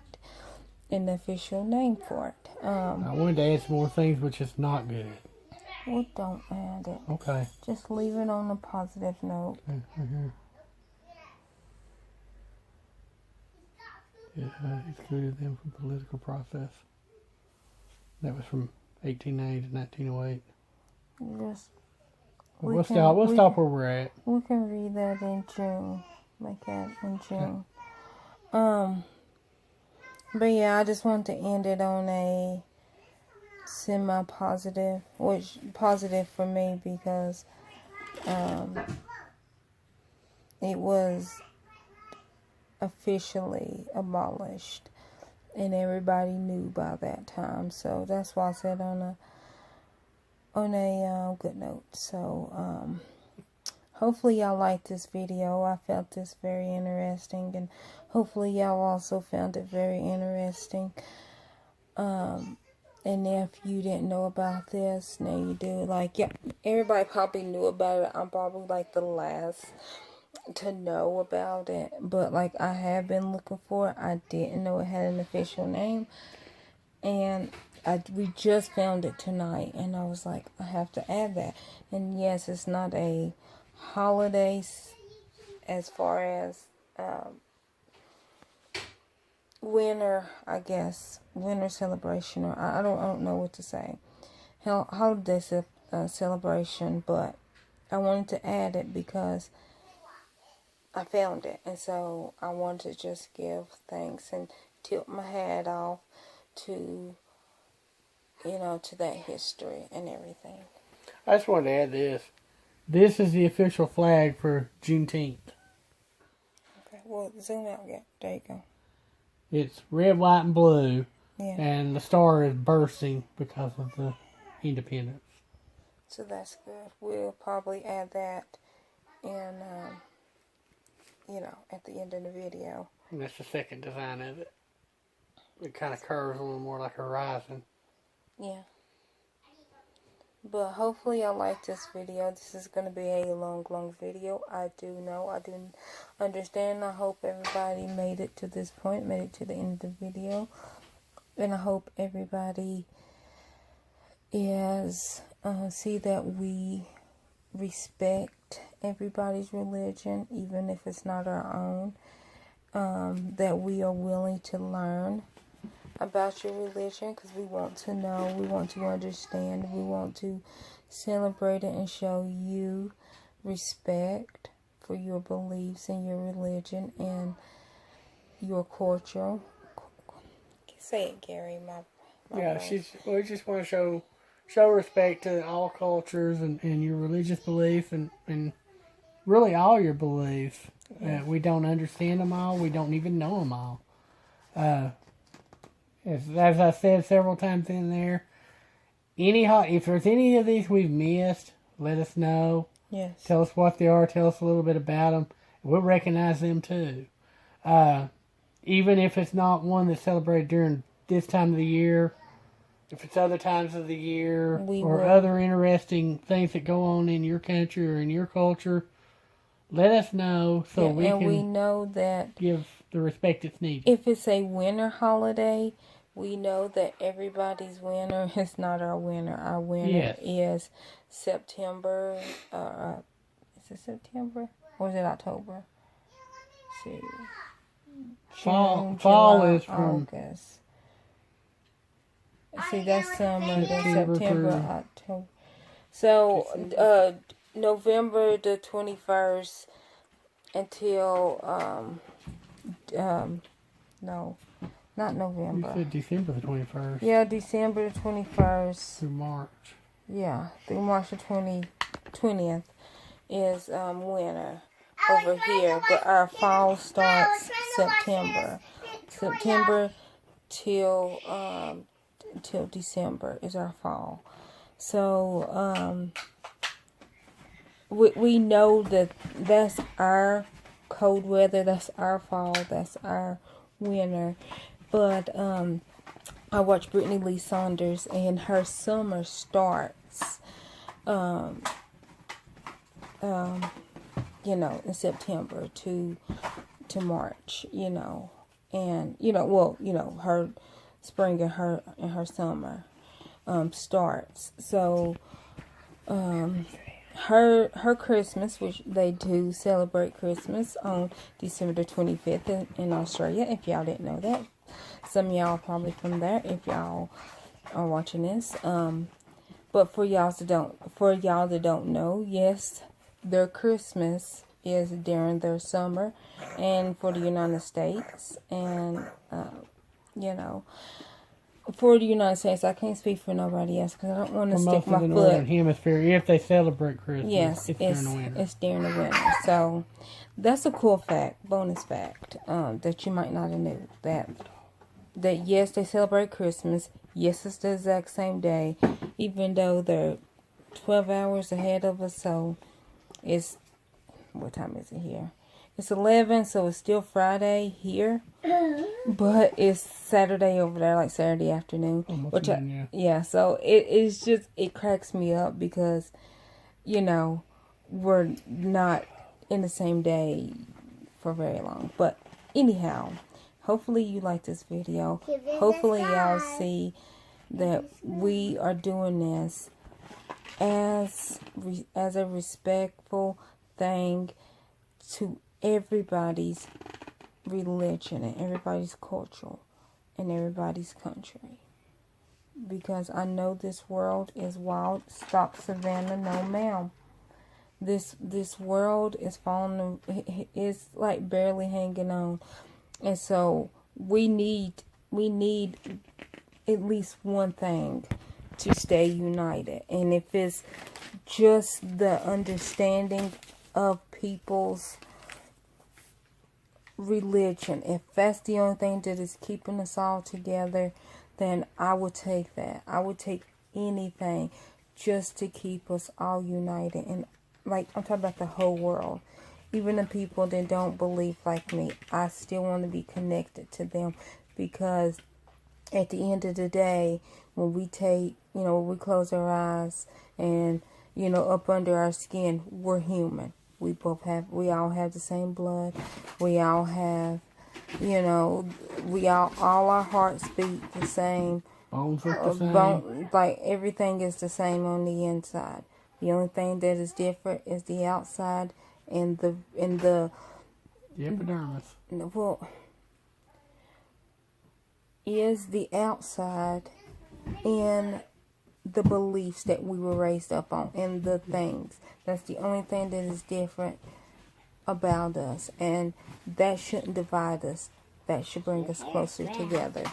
and the official name for it. I wanted to add some more things, which is not good. Well, don't add it. Okay. Just leave it on a positive note. Mm-hmm. It excluded them from political process. That was from 1890 to 1908. Just We'll stop where we're at. We can read that in June. Like that in June. But yeah, I just want to end it on a semi-positive, which positive for me because it was officially abolished and everybody knew by that time. So that's why I said on a good note. So hopefully y'all liked this video. I felt this very interesting, and hopefully y'all also found it very interesting. And if you didn't know about this, now you do. Like, yeah, everybody probably knew about it. I'm probably like the last to know about it, but like I have been looking for it. I didn't know it had an official name, and we just found it tonight, and I was like, I have to add that. And yes, it's not a holiday as far as winter, I guess, winter celebration, or I don't know what to say, holiday celebration, but I wanted to add it because I found it, and so I wanted to just give thanks and tilt my hat off to to that history and everything. I just wanted to add this. This is the official flag for Juneteenth. Okay, well, zoom out again. There you go. It's red, white, and blue, Yeah. and the star is bursting because of the independence. So that's good. We'll probably add that in, at the end of the video. And that's the second design of it. It kind of curves a little more like a horizon. Yeah. But hopefully y'all like this video. This is going to be a long video. I do know. I do understand. I hope everybody made it to this point. Made it to the end of the video. And I hope everybody is see that we respect everybody's religion, even if it's not our own. That we are willing to learn about your religion because we want to know, we want to understand, we want to celebrate it and show you respect for your beliefs and your religion and your culture. Say it, Gary. My Yeah, brain. we just want to show respect to all cultures and your religious belief and really all your beliefs. Yeah. We don't understand them all. We don't even know them all. As I said several times in there, if there's any of these we've missed, let us know. Yes. Tell us what they are. Tell us a little bit about them. We'll recognize them too. Even if it's not one that's celebrated during this time of the year, if it's other times of the year or other interesting things that go on in your country or in your culture, let us know so we know that give the respect that's needed. If it's a winter holiday, we know that everybody's winter is not our winter. Our winter is September, Is it September? Or is it October? Let's see. Fall July, is from August. See, that's summer. Then September September, through October. So, November the 21st until, no, not you November. said December the 21st Yeah, December the 21st. through March. Yeah, through March the 20th is winter over here. But our fall starts September. September till December is our fall. So we know that that's our cold weather, that's our fall, that's our winter. But I watched Brittany Lee Saunders, and her summer starts in September to March, and her spring and her summer starts. So her Christmas, which they do celebrate Christmas on December the 25th in Australia, if y'all didn't know that. Some of y'all are probably from there if y'all are watching this. But for y'all that don't know, yes, their Christmas is during their summer, and for the United States, and for the United States, I can't speak for nobody else because I don't want to stick my Most of the foot. Northern Hemisphere, if they celebrate Christmas, Yes, it's during the winter. It's during the winter. So that's a cool fact, bonus fact, that you might not have knew. That yes, they celebrate Christmas. Yes, it's the exact same day, even though they're 12 hours ahead of us. So it's, what time is it here? It's 11, so it's still Friday here, but it's Saturday over there, like Saturday afternoon. Yeah. So it's just, it cracks me up because, we're not in the same day for very long. But anyhow, hopefully you like this video. Hopefully y'all see that we are doing this as a respectful thing to everybody's religion and everybody's culture and everybody's country. Because I know this world is wild. Stop, Savannah. No, ma'am. This world is falling. It's like barely hanging on. And so we need at least one thing to stay united. And if it's just the understanding of people's religion, if that's the only thing that is keeping us all together, then I would take that. I would take anything just to keep us all united. And like, I'm talking about the whole world. Even the people that don't believe like me, I still want to be connected to them, because at the end of the day, when we close our eyes and, up under our skin, we're human. We all have the same blood. We all have, all our hearts beat the same. Bones look the same. Like, everything is the same on the inside. The only thing that is different is the outside and the epidermis. Well, is the outside in the beliefs that we were raised up on, and the things. That's the only thing that is different about us, and that shouldn't divide us. That should bring us closer together,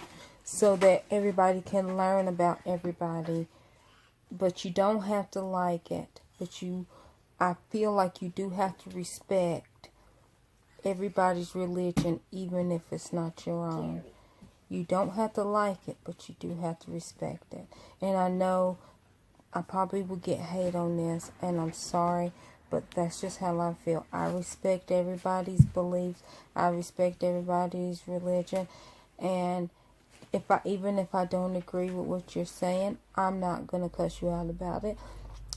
so that everybody can learn about everybody. But you don't have to like it. I feel like you do have to respect everybody's religion, even if it's not your own. You don't have to like it, but you do have to respect it. And I know I probably will get hate on this, and I'm sorry, but that's just how I feel. I respect everybody's beliefs. I respect everybody's religion. And even if I don't agree with what you're saying, I'm not going to cuss you out about it.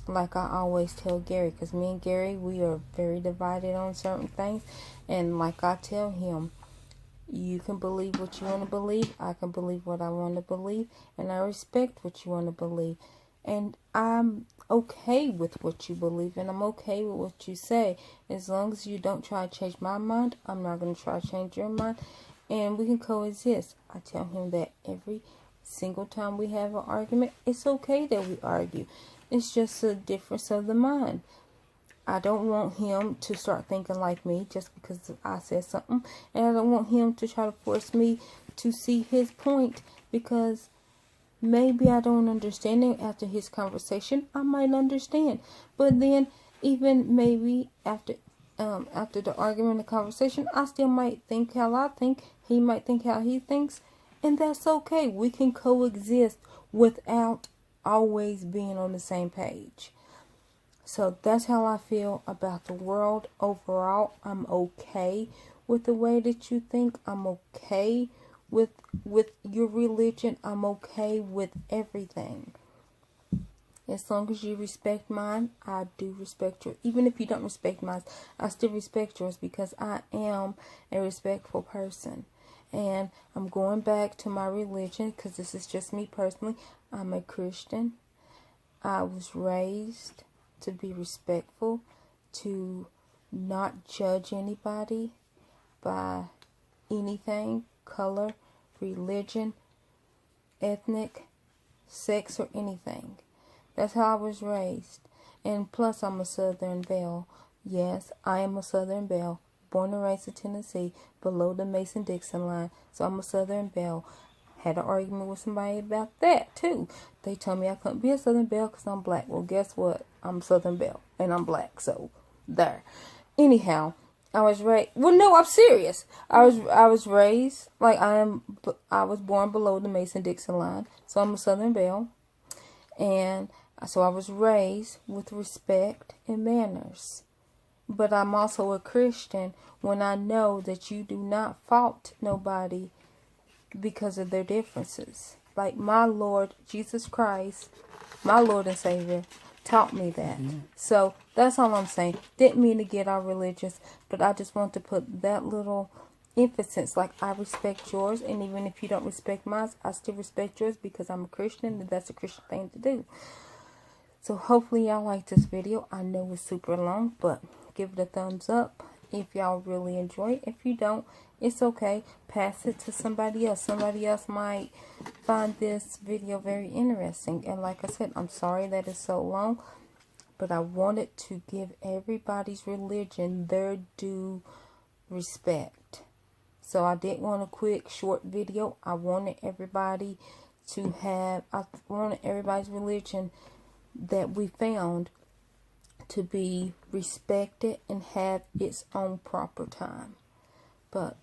Like I always tell Gary, because me and Gary, we are very divided on certain things. And like I tell him, you can believe what you want to believe. I can believe what I want to believe. And I respect what you want to believe. And I'm okay with what you believe in. I'm okay with what you say. As long as you don't try to change my mind, I'm not going to try to change your mind. And we can coexist. I tell him that every single time we have an argument, it's okay that we argue. It's just a difference of the mind. I don't want him to start thinking like me just because I said something. And I don't want him to try to force me to see his point, because maybe I don't understand it. After his conversation, I might understand. But then, even maybe after the argument, the conversation, I still might think how I think. He might think how he thinks. And that's okay. We can coexist without always being on the same page. So that's how I feel about the world overall. I'm okay with the way that you think. I'm okay with your religion. I'm okay with everything. As long as you respect mine, I do respect yours. Even if you don't respect mine, I still respect yours, because I am a respectful person. And I'm going back to my religion, because this is just me personally. I'm a Christian. I was raised to be respectful, to not judge anybody by anything, color, religion, ethnic, sex, or anything. That's how I was raised. And plus, I'm a Southern Belle. Yes, I am a Southern Belle. Born and raised in Tennessee, below the Mason-Dixon line. So I'm a Southern Belle. Had an argument with somebody about that too. They told me I couldn't be a Southern Belle because I'm black. Well, guess what? I'm Southern Belle and I'm black. So there. Anyhow, I was raised. Well, no, I'm serious. I was raised like I am. I was born below the Mason-Dixon line, so I'm a Southern Belle, and so I was raised with respect and manners. But I'm also a Christian when I know that you do not fault nobody because of their differences. Like my Lord Jesus Christ, my Lord and Savior, taught me that. So that's all I'm saying. Didn't mean to get all religious, but I just want to put that little emphasis. Like, I respect yours, and even if you don't respect mine, I still respect yours because I'm a Christian, and that's a Christian thing to do. So hopefully y'all like this video. I know it's super long, but give it a thumbs up if y'all really enjoy it. If you don't, it's okay. Pass it to somebody else. Somebody else might find this video very interesting. And like I said, I'm sorry that it's so long, but I wanted to give everybody's religion their due respect. So I didn't want a quick, short video. I wanted everybody to have, I wanted everybody's religion that we found to be respected and have its own proper time. But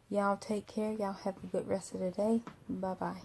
y'all take care. Y'all have a good rest of the day. Bye-bye.